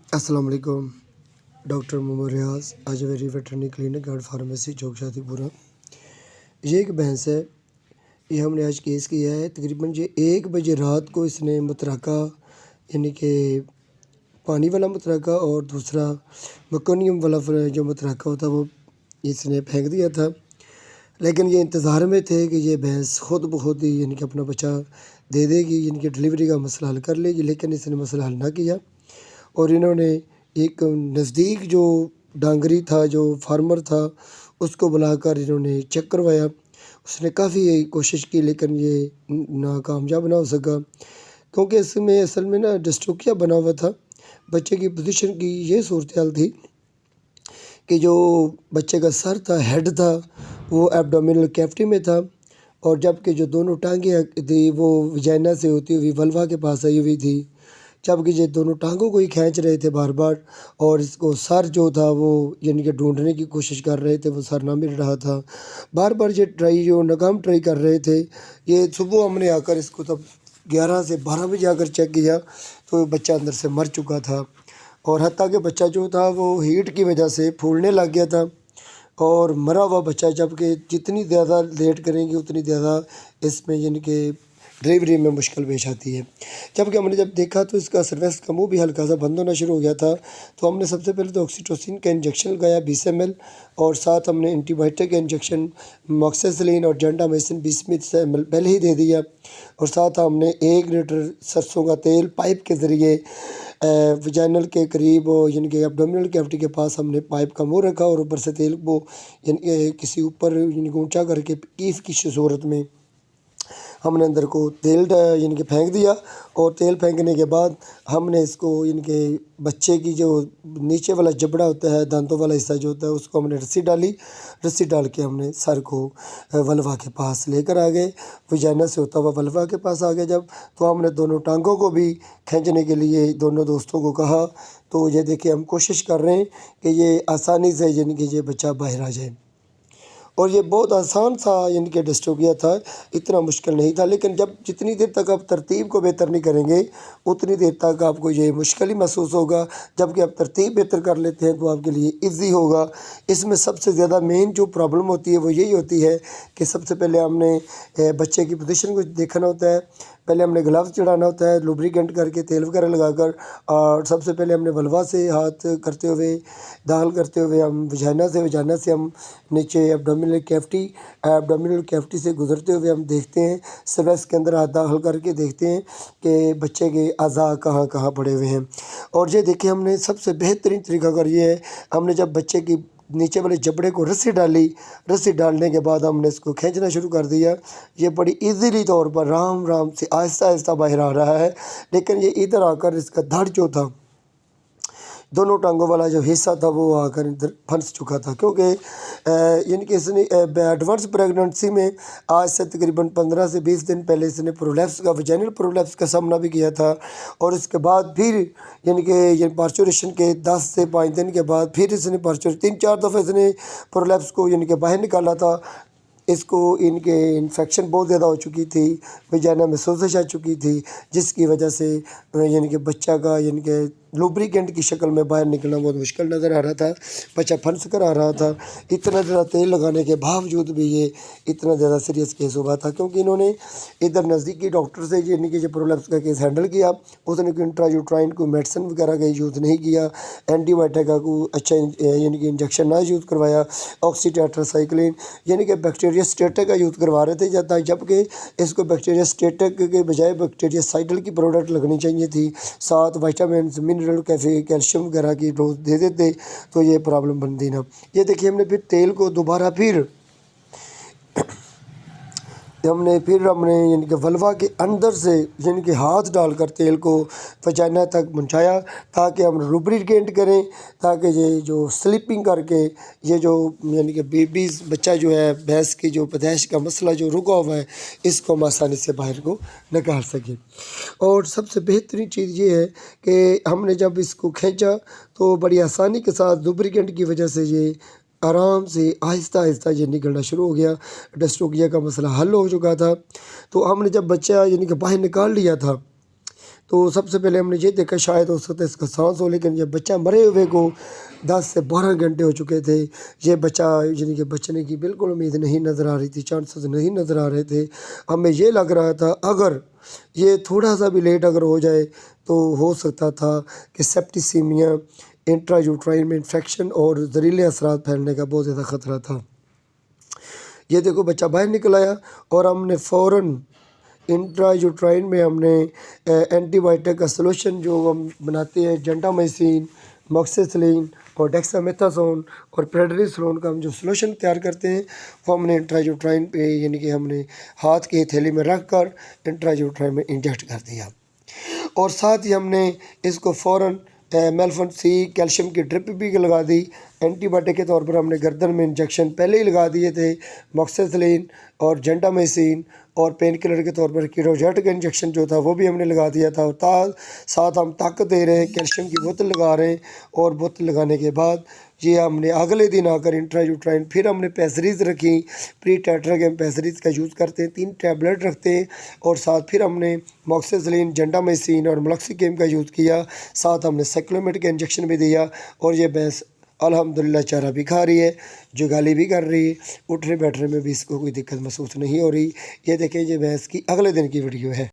अस्सलाम वालेकुम। डॉक्टर मोहम्मद रियाज, आजवेरी veterinary clinic and pharmacy, Chowk Shadipura. ये एक भैंस है, ये हमने आज केस किया है। तकरीबन ये 1 बजे रात को इसने मुतरका यानी कि पानी वाला मुतरका और दूसरा मकोनियम वाला जो मुतरका होता वो इसने फेंक दिया था। लेकिन ये इंतज़ार में थे कि ये भैंस खुद ब खुद ही यानी कि अपना बच्चा दे देगी, यानी कि डिलीवरी का मसला हल कर लेगी। लेकिन इसने मसला हल ना किया और इन्होंने एक नज़दीक जो डांगरी था, जो फार्मर था, उसको बुलाकर इन्होंने चेक करवाया। उसने काफ़ी कोशिश की लेकिन ये नाकामयाब ना हो सका, क्योंकि इसमें असल में ना डिस्ट्रोकिया बना हुआ था। बच्चे की पोजीशन की ये सूरत हाल थी कि जो बच्चे का सर था, हेड था, वो एब्डोमिनल कैविटी में था, और जबकि जो दोनों टांगें थी वो वजाइना से होती हुई वल्वा के पास आई हुई थी। जबकि ये दोनों टांगों को ही खींच रहे थे बार बार, और इसको सर जो था वो यानी कि ढूंढने की कोशिश कर रहे थे, वो सर ना मिल रहा था। बार बार ये जो नाकाम ट्राई कर रहे थे। ये सुबह हमने आकर इसको तब 11 से 12 बजे आकर चेक किया तो बच्चा अंदर से मर चुका था, और हत्ता कि बच्चा जो था वो हीट की वजह से फूलने लग गया था और मरा हुआ बच्चा। जबकि जितनी ज़्यादा लेट करेंगे उतनी ज़्यादा इसमें यानी कि डिलीवरी में मुश्किल पेश आती है। जबकि हमने जब देखा तो इसका सर्विस का मुँह भी हल्का सा बंद होना शुरू हो गया था। तो हमने सबसे पहले तो ऑक्सीटोसिन का इंजेक्शन लगाया 20 ml, और साथ हमने एंटीबायोटिक का इंजेक्शन मॉक्सिसिलिन और जेंटामाइसिन 20 ml पहले ही दे दिया, और साथ हमने 1 लीटर सरसों का तेल पाइप के ज़रिए वजाइनल के करीब यानी कि एब्डोमिनल कैविटी के पास हमने पाइप का मुँह रखा, और ऊपर से तेल को यानी किसी ऊपर यानी ऊंचा करके कीफ की सूरत में हमने अंदर को तेल यानी कि फेंक दिया। और तेल फेंकने के बाद हमने इसको यानी कि बच्चे की जो नीचे वाला जबड़ा होता है, दांतों वाला हिस्सा जो होता है, उसको हमने रस्सी डाली। रस्सी डाल के हमने सर को वल्वा के पास लेकर आ गए, वजाइना से होता हुआ वल्वा के पास आ गए। जब तो हमने दोनों टांगों को भी खींचने के लिए दोनों दोस्तों को कहा, तो ये देखिए हम कोशिश कर रहे हैं कि ये आसानी से यानी कि ये बच्चा बाहर आ जाए। और ये बहुत आसान सा यानी कि डिस्ट्रोकिया था, इतना मुश्किल नहीं था। लेकिन जब जितनी देर तक आप तरतीब को बेहतर नहीं करेंगे उतनी देर तक आपको ये मुश्किल ही महसूस होगा। जबकि आप तरतीब बेहतर कर लेते हैं तो आपके लिए इजी होगा। इसमें सबसे ज़्यादा मेन जो प्रॉब्लम होती है वो यही होती है कि सबसे पहले हमने बच्चे की पोजीशन को देखना होता है। पहले हमने ग्लव्स चढ़ाना होता है लुब्रिकेंट करके, तेल वगैरह लगाकर, और सबसे पहले हमने वल्वा से हाथ करते हुए दाखिल करते हुए हम वजाइना से हम नीचे एब्डोमिनल कैविटी से गुजरते हुए हम देखते हैं, सर्विक्स के अंदर हाथ दाखिल करके देखते हैं कि बच्चे के अज़ा कहाँ कहाँ पड़े हुए हैं। और ये देखिए हमने सबसे बेहतरीन तरीका कर ये है, हमने जब बच्चे की नीचे वाले जबड़े को रस्सी डाली, रस्सी डालने के बाद हमने इसको खींचना शुरू कर दिया। ये बड़ी इजीली तौर पर राम राम से आहिस्ता आहिस्ता बाहर आ रहा है। लेकिन ये इधर आकर इसका धड़ जो था, दोनों टांगों वाला जो हिस्सा था वो आकर इधर फंस चुका था, क्योंकि यानी कि इसने एडवांस प्रेगनेंसी में आज से तकरीबन 15 से 20 दिन पहले इसने प्रोलैप्स का वजाइनल प्रोलैप्स का सामना भी किया था। और इसके बाद फिर यानी कि ये पार्चुरेशन के 10 से 5 दिन के बाद फिर इसने 3-4 दफ़े इसने प्रोलैप्स को यानी कि बाहर निकाला था। इसको इनके इन्फेक्शन बहुत ज़्यादा हो चुकी थी, वजाइना में सोजिश आ चुकी थी, जिसकी वजह से यानी कि बच्चा का यानी कि लुब्रिकेंट की शक्ल में बाहर निकलना बहुत मुश्किल नज़र आ रहा था। बच्चा फंस कर आ रहा था। इतना ज़्यादा तेल लगाने के बावजूद भी ये इतना ज़्यादा सीरियस केस हुआ था, क्योंकि इन्होंने इधर नज़दीकी डॉक्टर से यानी कि जो प्रोलैप्स का केस हैंडल किया, उसने कोई इंट्रायूट्राइन कोई मेडिसिन वगैरह का यूज़ नहीं किया, एंटीबायोटिक का कोई अच्छा यानी कि इंजेक्शन ना यूज़ करवाया, ऑक्सीटेट्रासाइक्लिन यानी कि बैक्टीरिया स्टेटिक का यूज़ करवा रहे थे, जबकि इसको बैक्टीरिया स्टेटिक के बजाय बैक्टीरिया साइडल की प्रोडक्ट लगनी चाहिए थी। साथ विटामिन मिनरल कैल्शियम वगैरह की डोज दे देते तो ये प्रॉब्लम बनती ना। ये देखिए हमने फिर तेल को दोबारा फिर हमने यानी कि वल्वा के अंदर से यानी कि हाथ डालकर तेल को वजाइना तक पहुँचाया, ताकि हम लुब्रिकेंट करें, ताकि ये जो स्लिपिंग करके ये जो यानी कि बेबीज़ बच्चा जो है भैंस की जो पैदाइश का मसला जो रुका हुआ है, इसको हम आसानी से बाहर को निकाल सकें। और सबसे बेहतरीन चीज़ ये है कि हमने जब इसको खींचा तो बड़ी आसानी के साथ लुब्रिकेंट की वजह से ये आराम से आहिस्ता आहिस्ता ये निकलना शुरू हो गया। डिस्ट्रोकिया का मसला हल हो चुका था। तो हमने जब बच्चा यानी कि बाहर निकाल लिया था तो सबसे पहले हमने ये देखा शायद हो सकता है इसका सांस हो, लेकिन ये बच्चा मरे हुए को 10 से 12 घंटे हो चुके थे। ये बच्चा यानी कि बचने की बिल्कुल उम्मीद नहीं नज़र आ रही थी, चांसेस नहीं नज़र आ रहे थे। हमें ये लग रहा था अगर ये थोड़ा सा भी लेट अगर हो जाए तो हो सकता था कि सेप्टिसीमिया, इंट्रायूट्राइन में इन्फेक्शन और जहरीले असरात फैलने का बहुत ज़्यादा ख़तरा था। ये देखो बच्चा बाहर निकल आया और हमने फ़ौरन इंट्रायूट्राइन में हमने एंटीबायोटिक का सलूशन जो हम बनाते हैं, जेंटामाइसिन, मॉक्सिसिलिन और डेक्सामेथासोन और प्रेडनिसोलोन का हम जो सलूशन तैयार करते हैं वो हमने इंट्रायूट्राइन पे यानी कि हमने हाथ की हथेली में रख कर इंट्रायूट्राइन में इंजेक्ट कर दिया। और साथ ही हमने इसको फ़ौरन मेल्फन सी कैल्शियम की ड्रिप भी लगा दी। एंटीबायोटिक के तौर पर हमने गर्दन में इंजेक्शन पहले ही लगा दिए थे, मॉक्सिसिलिन और जेंटामाइसिन, और पेन किलर के तौर पर कीटोजेट का इंजेक्शन जो था वो भी हमने लगा दिया था। और साथ हम ताकत दे रहे हैं, कैल्शियम की बोतल लगा रहे हैं। और बोतल लगाने के बाद ये हमने अगले दिन आकर इंट्रायूट्राइन फिर हमने पैसरीज रखी, प्री टेट्राग्राम पैसरीज का यूज़ करते हैं, 3 टैबलेट रखते हैं। और साथ फिर हमने मॉक्सिसिलिन, जेंटामाइसिन और मेलोक्सिकिम का यूज़ किया। साथ हमने साइक्लोमेट का इंजेक्शन भी दिया। और ये भैंस अल्हम्दुलिल्लाह चारा भी खा रही है, जुगाली भी कर रही है, उठने बैठने में भी इसको कोई दिक्कत महसूस नहीं हो रही। ये देखें, ये भैंस की अगले दिन की वीडियो है।